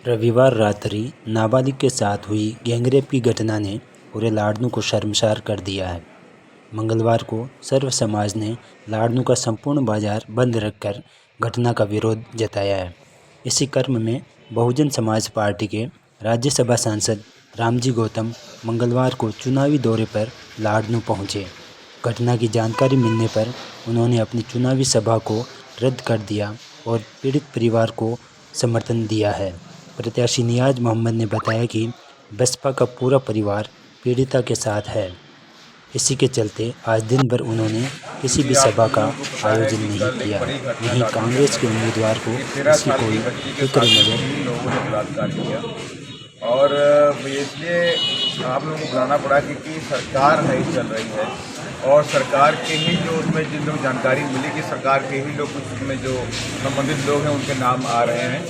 रविवार रात्रि नाबालिग के साथ हुई गैंगरेप की घटना ने पूरे लाड़नू को शर्मसार कर दिया है। मंगलवार को सर्व समाज ने लाड़नू का संपूर्ण बाजार बंद रखकर घटना का विरोध जताया है। इसी क्रम में बहुजन समाज पार्टी के राज्यसभा सांसद रामजी गौतम मंगलवार को चुनावी दौरे पर लाड़नू पहुंचे। घटना की जानकारी मिलने पर उन्होंने अपनी चुनावी सभा को रद्द कर दिया और पीड़ित परिवार को समर्थन दिया है। प्रत्याशी नियाज मोहम्मद ने बताया कि बसपा का पूरा परिवार पीड़िता के साथ है। इसी के चलते आज दिन भर उन्होंने किसी भी सभा का आयोजन नहीं किया। वहीं कांग्रेस के उम्मीदवार को इसकी कोई फिक्र नजर और इसलिए आप लोगों को बुलाना पड़ा क्योंकि सरकार नहीं चल रही है और सरकार के ही जो उसमें जिन लोग जानकारी मिली कि सरकार के ही लोग उसमें जो संबंधित लोग हैं उनके नाम आ रहे हैं।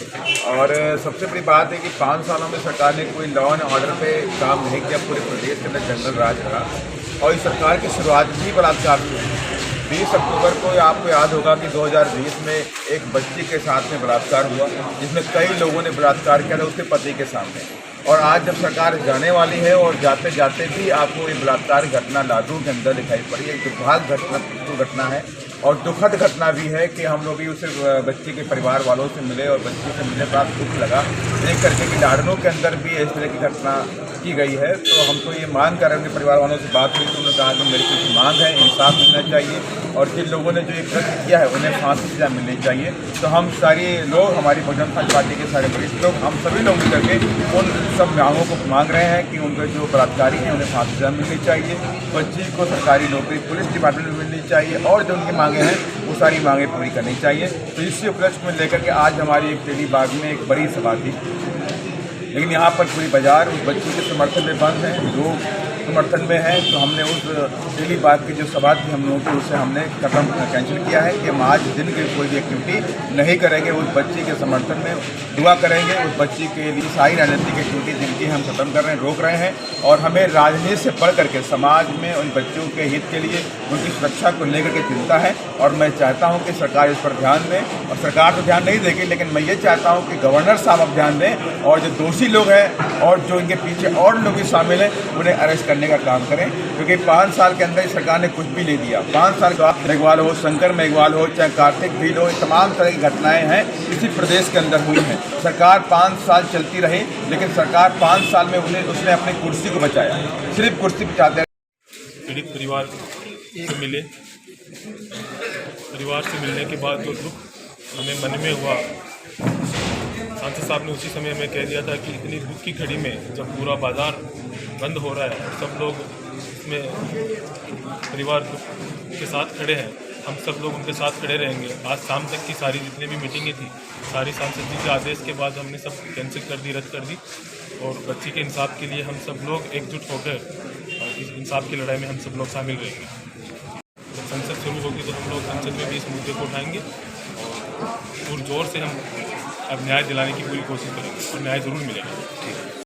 और सबसे बड़ी बात है कि 5 सालों में सरकार ने कोई लॉ एंड ऑर्डर पे काम नहीं किया। पूरे प्रदेश के अंदर जंगल राज रहा और इस सरकार की शुरुआत भी बलात्कार से 20 अक्टूबर को आपको याद होगा कि 2020 में एक बच्ची के साथ में बलात्कार हुआ जिसमें कई लोगों ने बलात्कार किया था उसके पति के सामने। और आज जब सरकार जाने वाली है और जाते जाते भी आपको ये बलात्कार घटना लाडू के अंदर दिखाई पड़ी है। दुर्भाग्य घटना है और दुखद घटना भी है कि हम लोग भी उसे बच्ची के परिवार वालों से मिले और बच्ची से मिलने पर दुख लगा देख करके कि लाड़नू के अंदर भी इस तरह की घटना की गई है। तो हमको ये मांग कर रहे हैं, परिवार वालों से बात हुई तो उन्होंने कहा कि मेरी कुछ मांग है, इंसाफ मिलना चाहिए और जिन लोगों ने जो ये कृत्य किया है उन्हें फांसी की सजा मिलनी चाहिए। तो हम सारे लोग, हमारी बहुजन समाज पार्टी के सारे वरिष्ठ लोग, हम सभी लोग मिलकर के उन सब मांगों को मांग रहे हैं कि उनके जो बलात्कारी हैं उन्हें फांसी सजा मिलनी चाहिए, बच्ची को सरकारी नौकरी पुलिस डिपार्टमेंट में मिलनी चाहिए और जो उनकी मांगे हैं वो सारी मांगें पूरी करनी चाहिए। तो इसी उपलक्ष्य में लेकर के आज हमारी एक तेलीबाग में एक बड़ी सभा थी, लेकिन यहाँ पर पूरी बाजार उस बच्ची के समर्थन में बंद है, लोग समर्थन में है। तो हमने उस दिल्ली बाग की जो सभा थी हम लोगों की उसे हमने कदम कैंसिल किया है कि हम आज दिन की कोई भी एक्टिविटी नहीं करेंगे। उस बच्ची के समर्थन में दुआ करेंगे, उस बच्ची के लिए सारी राजनीतिक एक्टिविटी जिनकी हम खत्म कर रहे हैं, रोक रहे हैं। और हमें राजनीति से बढ़ करके समाज में उन बच्चों के हित के लिए उनकी सुरक्षा को लेकर के चिंता है और मैं चाहता हूँ कि सरकार इस पर ध्यान दें। और सरकार तो ध्यान नहीं देगी, लेकिन मैं ये चाहता हूँ कि गवर्नर साहब अब ध्यान दें और जो दोषी लोग हैं और जो इनके पीछे और लोग भी शामिल हैं उन्हें अरेस्ट करने का काम करें। क्योंकि 5 साल के अंदर सरकार ने कुछ भी नहीं दिया। 5 साल का मेघवाल हो, शंकर मेघवाल हो, चाहे कार्तिक भील हो, तमाम तरह की घटनाएं हैं इसी प्रदेश के अंदर हुई हैं। सरकार 5 साल चलती रही, लेकिन सरकार 5 साल में उसने अपनी कुर्सी को बचाया, सिर्फ कुर्सी बचाते हैं। पीड़ित परिवार से मिले, परिवार से मिलने के बाद जो दुख हमें मन में हुआ, सांसद साहब ने उसी समय हमें कह दिया था कि इतनी दुख की घड़ी में जब पूरा बाजार बंद हो रहा है, सब लोग इसमें परिवार के साथ खड़े हैं, हम सब लोग उनके साथ खड़े रहेंगे। आज शाम तक की सारी जितनी भी मीटिंगें थी सारी सांसद जी के आदेश के बाद हमने सब कैंसिल कर दी, रद्द कर दी और बच्ची के इंसाफ के लिए हम सब लोग एकजुट होकर इस इंसाफ की लड़ाई में हम सब लोग शामिल रहेंगे। जब संसद शुरू होगी तो हम लोग संसद में भी इस मुद्दे को उठाएंगे और पुरजोर से हम अब न्याय दिलाने की पूरी कोशिश करेंगे और न्याय ज़रूर मिलेगा।